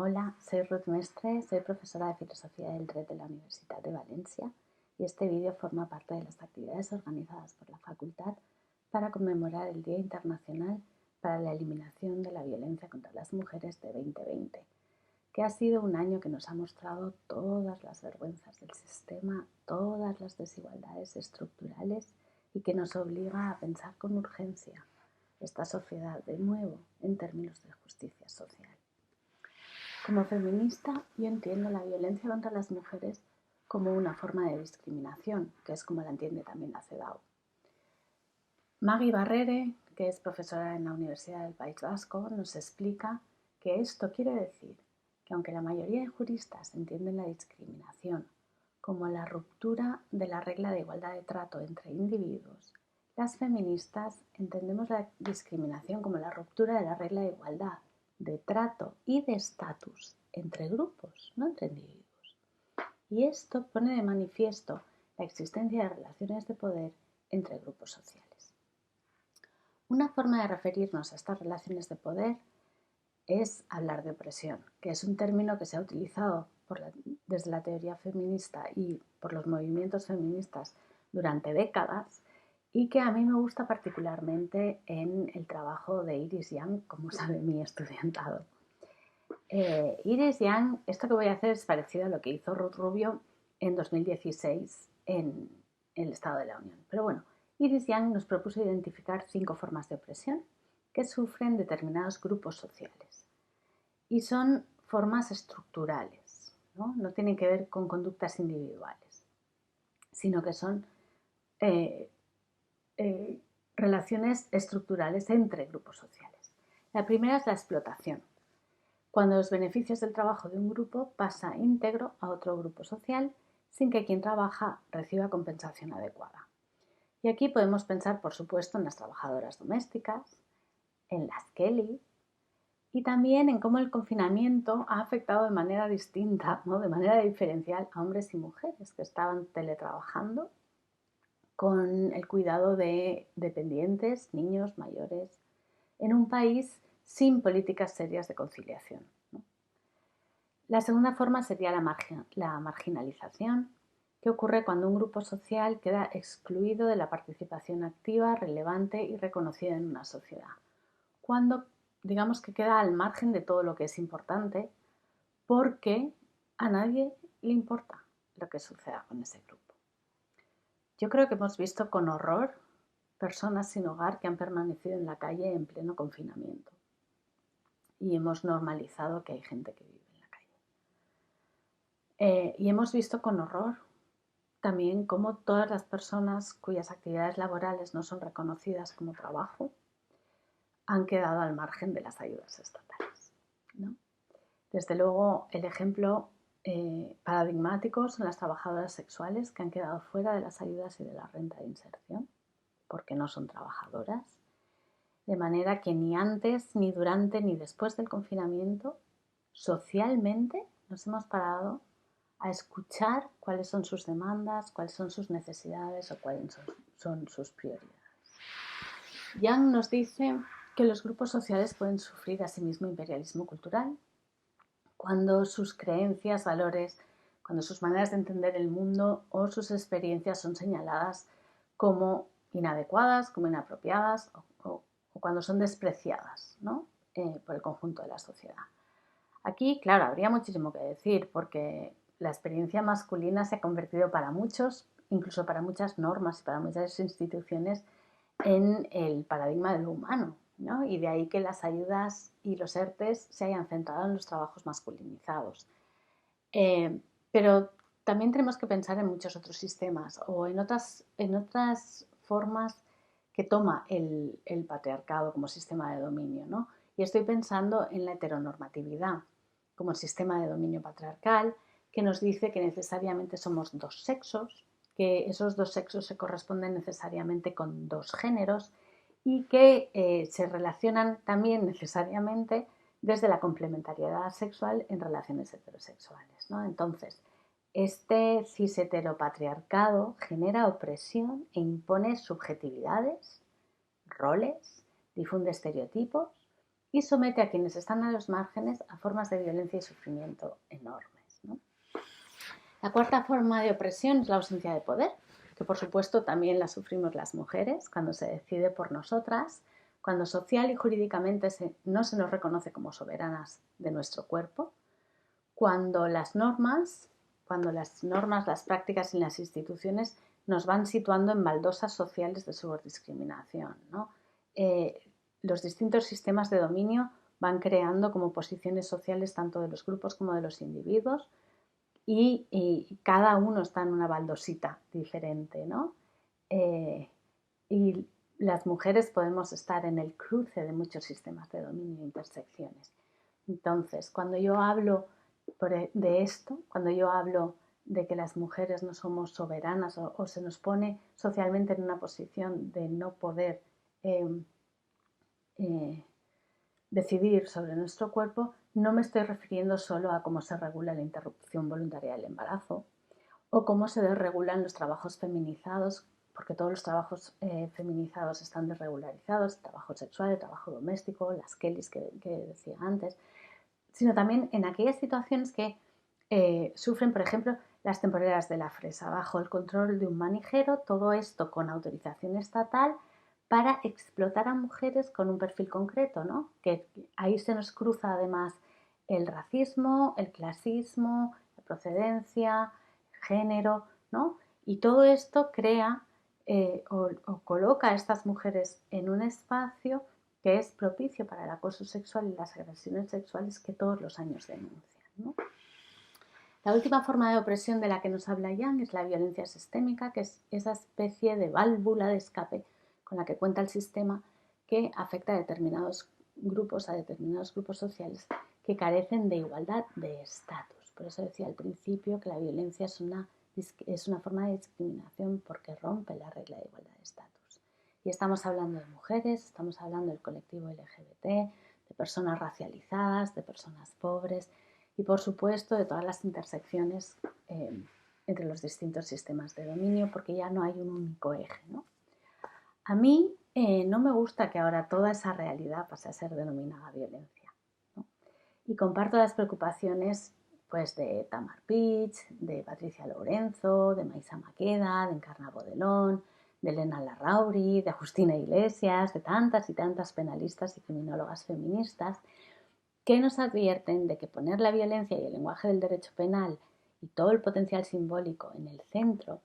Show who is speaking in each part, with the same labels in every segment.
Speaker 1: Hola, soy Ruth Mestre, soy profesora de Filosofía del Dret de la Universidad de Valencia y este vídeo forma parte de las actividades organizadas por la Facultad para conmemorar el Día Internacional para la Eliminación de la Violencia contra las Mujeres de 2020, que ha sido un año que nos ha mostrado todas las vergüenzas del sistema, todas las desigualdades estructurales y que nos obliga a pensar con urgencia esta sociedad de nuevo en términos de justicia social. Como feminista, yo entiendo la violencia contra las mujeres como una forma de discriminación, que es como la entiende también la CEDAW. Maggie Barrere, que es profesora en la Universidad del País Vasco, nos explica que esto quiere decir que aunque la mayoría de juristas entienden la discriminación como la ruptura de la regla de igualdad de trato entre individuos, las feministas entendemos la discriminación como la ruptura de la regla de igualdad de trato y de estatus entre grupos, no entre individuos. Y esto pone de manifiesto la existencia de relaciones de poder entre grupos sociales. Una forma de referirnos a estas relaciones de poder es hablar de opresión, que es un término que se ha utilizado desde la teoría feminista y por los movimientos feministas durante décadas y que a mí me gusta particularmente en el trabajo de Iris Young, como sabe mi estudiantado. Iris Young, esto que voy a hacer es parecido a lo que hizo Ruth Rubio en 2016 en el Estado de la Unión. Pero bueno, Iris Young nos propuso identificar 5 formas de opresión que sufren determinados grupos sociales. Y son formas estructurales, no tienen que ver con conductas individuales, sino que son relaciones estructurales entre grupos sociales. La primera es la explotación, cuando los beneficios del trabajo de un grupo pasa íntegro a otro grupo social sin que quien trabaja reciba compensación adecuada. Y aquí podemos pensar, por supuesto, en las trabajadoras domésticas, en las Kelly y también en cómo el confinamiento ha afectado de manera distinta, de manera diferencial a hombres y mujeres que estaban teletrabajando con el cuidado de dependientes, niños, mayores, en un país sin políticas serias de conciliación. La segunda forma sería la marginalización, que ocurre cuando un grupo social queda excluido de la participación activa, relevante y reconocida en una sociedad. Cuando, digamos que queda al margen de todo lo que es importante, porque a nadie le importa lo que suceda con ese grupo. Yo creo que hemos visto con horror personas sin hogar que han permanecido en la calle en pleno confinamiento. Y hemos normalizado que hay gente que vive en la calle. Y hemos visto con horror también cómo todas las personas cuyas actividades laborales no son reconocidas como trabajo han quedado al margen de las ayudas estatales, ¿no? Desde luego, el ejemplo paradigmático son las trabajadoras sexuales que han quedado fuera de las ayudas y de la renta de inserción porque no son trabajadoras, de manera que ni antes, ni durante, ni después del confinamiento, socialmente nos hemos parado a escuchar cuáles son sus demandas, cuáles son sus necesidades o cuáles son sus prioridades. Young nos dice que los grupos sociales pueden sufrir asimismo imperialismo cultural cuando sus creencias, valores, cuando sus maneras de entender el mundo o sus experiencias son señaladas como inadecuadas, como inapropiadas o cuando son despreciadas, ¿no? Por el conjunto de la sociedad. Aquí, claro, habría muchísimo que decir porque la experiencia masculina se ha convertido para muchos, incluso para muchas normas y para muchas instituciones, en el paradigma de lo humano, ¿no? Y de ahí que las ayudas y los ERTEs se hayan centrado en los trabajos masculinizados. Pero también tenemos que pensar en muchos otros sistemas o en otras formas que toma el patriarcado como sistema de dominio, ¿no? Y estoy pensando en la heteronormatividad como sistema de dominio patriarcal que nos dice que necesariamente somos dos sexos, que esos dos sexos se corresponden necesariamente con dos géneros y que se relacionan también necesariamente desde la complementariedad sexual en relaciones heterosexuales, ¿no? Entonces, este cis-heteropatriarcado genera opresión e impone subjetividades, roles, difunde estereotipos y somete a quienes están a los márgenes a formas de violencia y sufrimiento enormes, ¿no? La cuarta forma de opresión es la ausencia de poder, que por supuesto también la sufrimos las mujeres cuando se decide por nosotras, cuando social y jurídicamente no se nos reconoce como soberanas de nuestro cuerpo, cuando las normas, las prácticas y las instituciones nos van situando en baldosas sociales de subordiscriminación, ¿no? Los distintos sistemas de dominio van creando como posiciones sociales tanto de los grupos como de los individuos y cada uno está en una baldosita diferente, ¿no? Y las mujeres podemos estar en el cruce de muchos sistemas de dominio e intersecciones. Entonces, cuando yo hablo de esto, cuando yo hablo de que las mujeres no somos soberanas o se nos pone socialmente en una posición de no poder decidir sobre nuestro cuerpo, no me estoy refiriendo solo a cómo se regula la interrupción voluntaria del embarazo o cómo se desregulan los trabajos feminizados, porque todos los trabajos feminizados están desregularizados, el trabajo sexual, el trabajo doméstico, las Kellys que decía antes, sino también en aquellas situaciones que sufren, por ejemplo, las temporeras de la fresa, bajo el control de un manijero, todo esto con autorización estatal para explotar a mujeres con un perfil concreto, ¿no? Que ahí se nos cruza además el racismo, el clasismo, la procedencia, género, ¿no? Y todo esto crea o coloca a estas mujeres en un espacio que es propicio para el acoso sexual y las agresiones sexuales que todos los años denuncian, ¿no? La última forma de opresión de la que nos habla Young es la violencia sistémica, que es esa especie de válvula de escape con la que cuenta el sistema que afecta a determinados grupos sociales que carecen de igualdad de estatus. Por eso decía al principio que la violencia es una forma de discriminación porque rompe la regla de igualdad de estatus. Y estamos hablando de mujeres, estamos hablando del colectivo LGBT, de personas racializadas, de personas pobres y, por supuesto, de todas las intersecciones entre los distintos sistemas de dominio, porque ya no hay un único eje, ¿no? A mí no me gusta que ahora toda esa realidad pase a ser denominada violencia, ¿no? Y comparto las preocupaciones pues, de Tamar Pich, de Patricia Lorenzo, de Maisa Maqueda, de Encarna Bodelón, de Elena Larrauri, de Justina Iglesias, de tantas y tantas penalistas y criminólogas feministas que nos advierten de que poner la violencia y el lenguaje del derecho penal y todo el potencial simbólico en el centro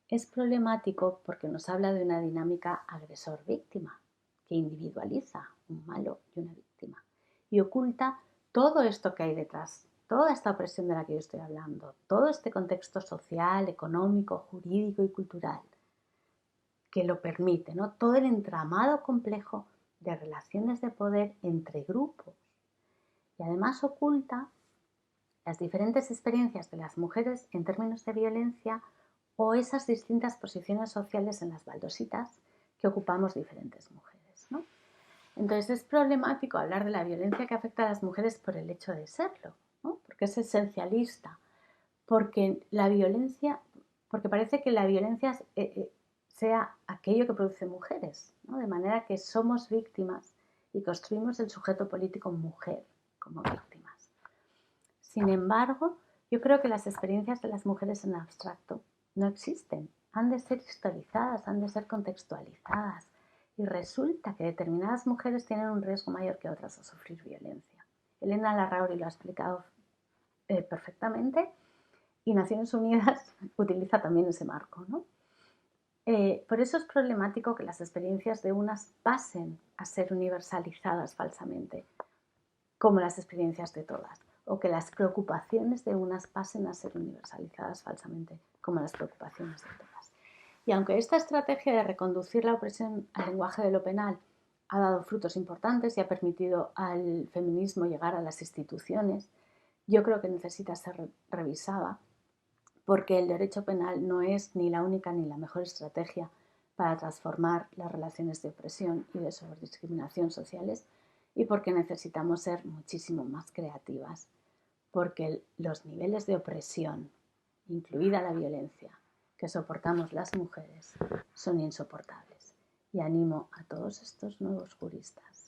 Speaker 1: es problemático porque nos habla de una dinámica agresor-víctima que individualiza un malo y una víctima y oculta todo esto que hay detrás, toda esta opresión de la que yo estoy hablando, todo este contexto social, económico, jurídico y cultural que lo permite, ¿no? Todo el entramado complejo de relaciones de poder entre grupos y además oculta las diferentes experiencias de las mujeres en términos de violencia o esas distintas posiciones sociales en las baldositas que ocupamos diferentes mujeres, ¿no? Entonces es problemático hablar de la violencia que afecta a las mujeres por el hecho de serlo, ¿no? Porque es esencialista, porque parece que la violencia sea aquello que produce mujeres, ¿no? De manera que somos víctimas y construimos el sujeto político mujer como víctimas. Sin embargo, yo creo que las experiencias de las mujeres en abstracto no existen. Han de ser historizadas, han de ser contextualizadas. Y resulta que determinadas mujeres tienen un riesgo mayor que otras a sufrir violencia. Elena Larrauri lo ha explicado perfectamente y Naciones Unidas utiliza también ese marco, ¿no? Por eso es problemático que las experiencias de unas pasen a ser universalizadas falsamente, como las experiencias de todas, o que las preocupaciones de unas pasen a ser universalizadas falsamente, como las preocupaciones de todas. Y aunque esta estrategia de reconducir la opresión al lenguaje de lo penal ha dado frutos importantes y ha permitido al feminismo llegar a las instituciones, yo creo que necesita ser revisada porque el derecho penal no es ni la única ni la mejor estrategia para transformar las relaciones de opresión y de sobrediscriminación sociales y porque necesitamos ser muchísimo más creativas, porque los niveles de opresión, incluida la violencia, que soportamos las mujeres, son insoportables. Y animo a todos estos nuevos juristas